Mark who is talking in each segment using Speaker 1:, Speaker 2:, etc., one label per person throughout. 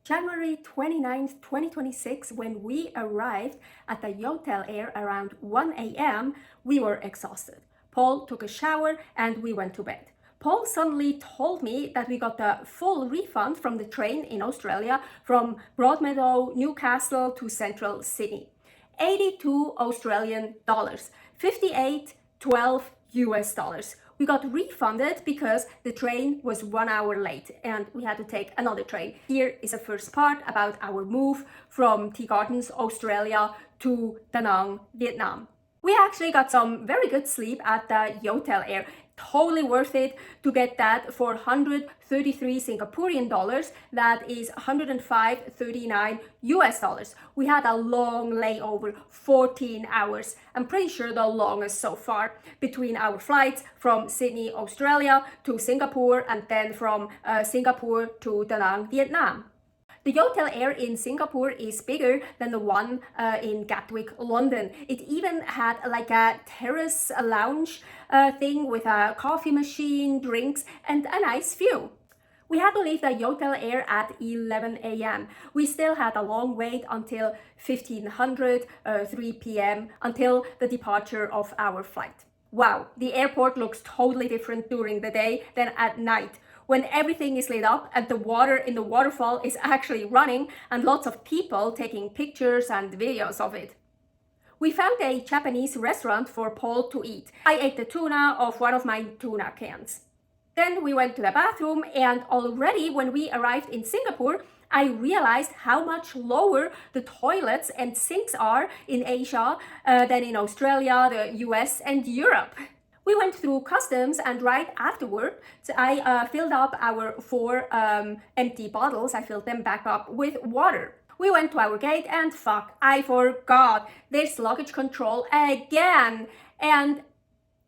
Speaker 1: January 29th, 2026, when we arrived at the hotel air around 1 a.m., we were exhausted. Paul took a shower and we went to bed. Paul suddenly told me that we got the full refund from the train in Australia from Broadmeadow, Newcastle to Central Sydney. 82 Australian dollars, 58.12 US dollars. We got refunded because the train was 1 hour late and we had to take another train. Here is the first part about our move from Tea Gardens, Australia to Da Nang, Vietnam. We actually got some very good sleep at the hotel air. Totally worth it to get that for 133 Singaporean dollars. That is 105.39 US dollars. We had a long layover, 14 hours. I'm pretty sure the longest so far between our flights from Sydney, Australia to Singapore and then from Singapore to Da Nang, Vietnam. The hotel air in Singapore is bigger than the one in Gatwick, London. It even had like a terrace lounge thing with a coffee machine, drinks, and a nice view. We had to leave the hotel air at 11 a.m. We still had a long wait until 1500, 3 p.m. until the departure of our flight. Wow, the airport looks totally different during the day than at night, when everything is lit up and the water in the waterfall is actually running and lots of people taking pictures and videos of it. We found a Japanese restaurant for Paul to eat. I ate the tuna off one of my tuna cans. Then we went to the bathroom, and already when we arrived in Singapore, I realized how much lower the toilets and sinks are in Asia than in Australia, the US, and Europe. We went through customs, and right afterward, I filled up our 4 empty bottles. I filled them back up with water. We went to our gate and fuck, I forgot. There's luggage control again. And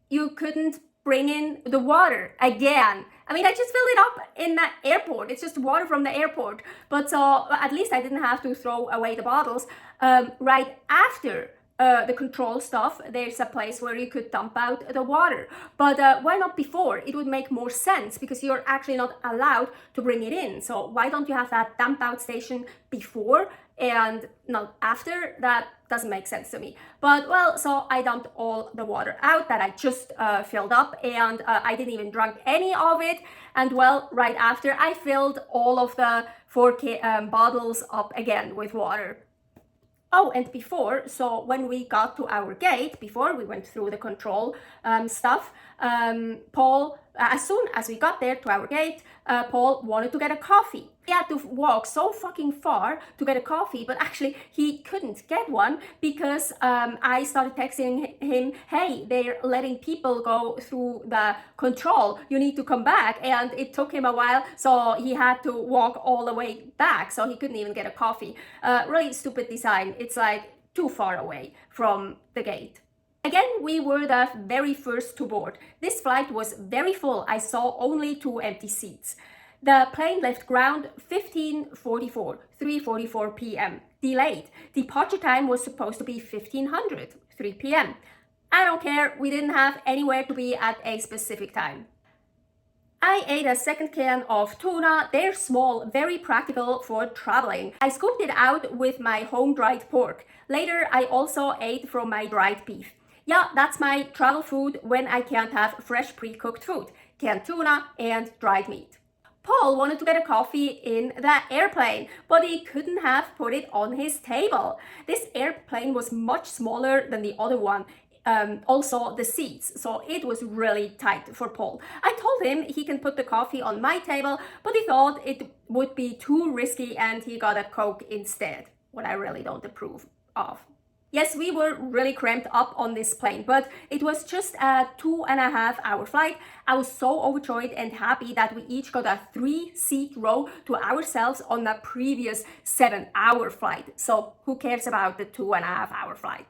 Speaker 1: you couldn't bring in the water again. I mean, I just filled it up in the airport. It's just water from the airport. But so at least I didn't have to throw away the bottles. Right after the control stuff, there's a place where you could dump out the water. But why not before? It would make more sense because you're actually not allowed to bring it in. So why don't you have that dump out station before and not after? That doesn't make sense to me. But well, so I dumped all the water out that I just filled up, and I didn't even drink any of it. And well, right after, I filled all of the 4 bottles up again with water. Oh, and before, so when we got to our gate, before we went through the control stuff, Paul, as soon as we got there to our gate, Paul wanted to get a coffee. He had to walk so fucking far to get a coffee, but actually he couldn't get one because I started texting him, hey, they're letting people go through the control. You need to come back. And it took him a while, so he had to walk all the way back, so he couldn't even get a coffee. Really stupid design. It's like too far away from the gate. Again, we were the very first to board. This flight was very full. I saw only 2 empty seats. The plane left ground 15:44, 3:44 p.m. Delayed. Departure time was supposed to be 1500, 3 p.m. I don't care. We didn't have anywhere to be at a specific time. I ate a second can of tuna. They're small, very practical for traveling. I scooped it out with my home-dried pork. Later, I also ate from my dried beef. Yeah, that's my travel food when I can't have fresh pre-cooked food. Canned tuna and dried meat. Paul wanted to get a coffee in the airplane, but he couldn't have put it on his table. This airplane was much smaller than the other one. Also the seats, so it was really tight for Paul. I told him he can put the coffee on my table, but he thought it would be too risky and he got a Coke instead, what I really don't approve of. Yes, we were really cramped up on this plane, but it was just a 2.5-hour flight. I was so overjoyed and happy that we each got a 3-seat row to ourselves on the previous 7-hour flight. So who cares about the 2.5-hour flight?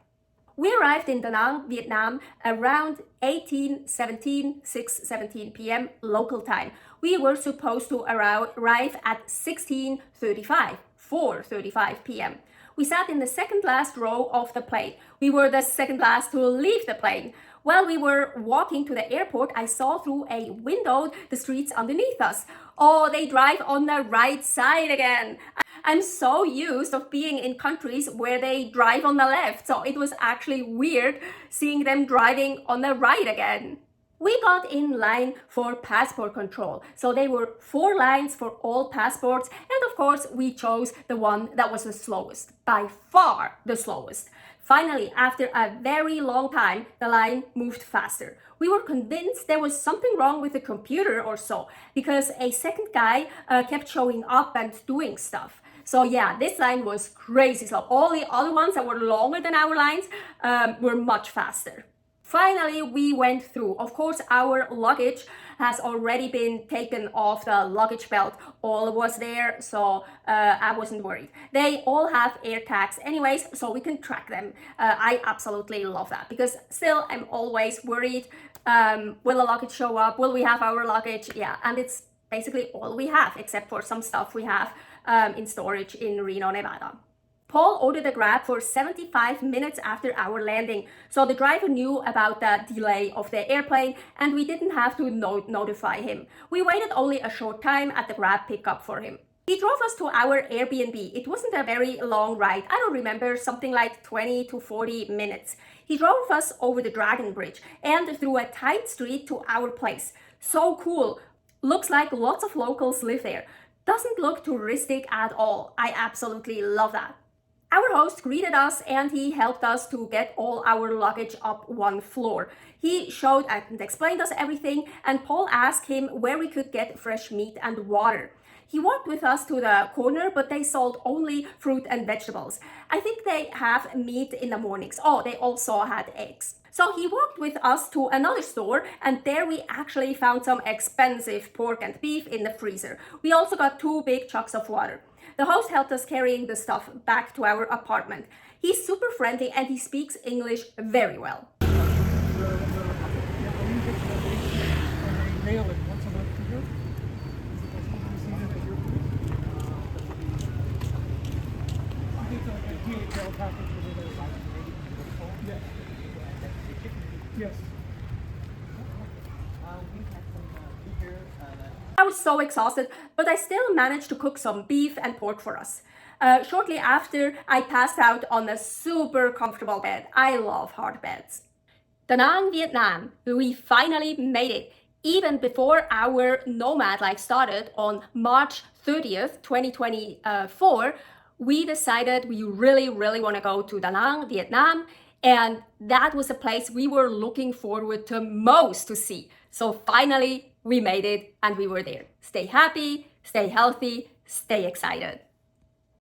Speaker 1: We arrived in Da Nang, Vietnam around 6:17 p.m. local time. We were supposed to arrive at 4:35 p.m. We sat in the second last row of the plane. We were the second last to leave the plane. While we were walking to the airport, I saw through a window the streets underneath us. Oh, they drive on the right side again. I'm so used of being in countries where they drive on the left, so it was actually weird seeing them driving on the right again. We got in line for passport control. So there were 4 lines for all passports, and of course we chose the one that was the slowest, by far the slowest. Finally, after a very long time, the line moved faster. We were convinced there was something wrong with the computer or so, because a second guy kept showing up and doing stuff. So yeah, this line was crazy slow. All the other ones that were longer than our lines were much faster. Finally, we went through. Of course, our luggage has already been taken off the luggage belt. All was there, so I wasn't worried. They all have air tags anyways, so we can track them. I absolutely love that, because still I'm always worried, will the luggage show up? Will we have our luggage? Yeah, and it's basically all we have, except for some stuff we have in storage in Reno, Nevada. Paul ordered a Grab for 75 minutes after our landing, so the driver knew about the delay of the airplane and we didn't have to notify him. We waited only a short time at the Grab pickup for him. He drove us to our Airbnb. It wasn't a very long ride. I don't remember, something like 20 to 40 minutes. He drove us over the Dragon Bridge and through a tight street to our place. So cool. Looks like lots of locals live there. Doesn't look touristic at all. I absolutely love that. Our host greeted us and he helped us to get all our luggage up one floor. He showed and explained us everything, and Paul asked him where we could get fresh meat and water. He walked with us to the corner, but they sold only fruit and vegetables. I think they have meat in the mornings. Oh, they also had eggs. So he walked with us to another store, and there we actually found some expensive pork and beef in the freezer. We also got 2 big jugs of water. The host helped us carrying the stuff back to our apartment. He's super friendly and he speaks English very well.
Speaker 2: Yes.
Speaker 1: I was so exhausted, but I still managed to cook some beef and pork for us. Shortly after, I passed out on a super comfortable bed. I love hard beds. Da Nang, Vietnam. We finally made it. Even before our Nomad Life started on March 30th, 2024, we decided we really want to go to Da Nang, Vietnam. And that was a place we were looking forward to most to see. So finally, we made it and we were there. Stay happy, stay healthy, stay excited.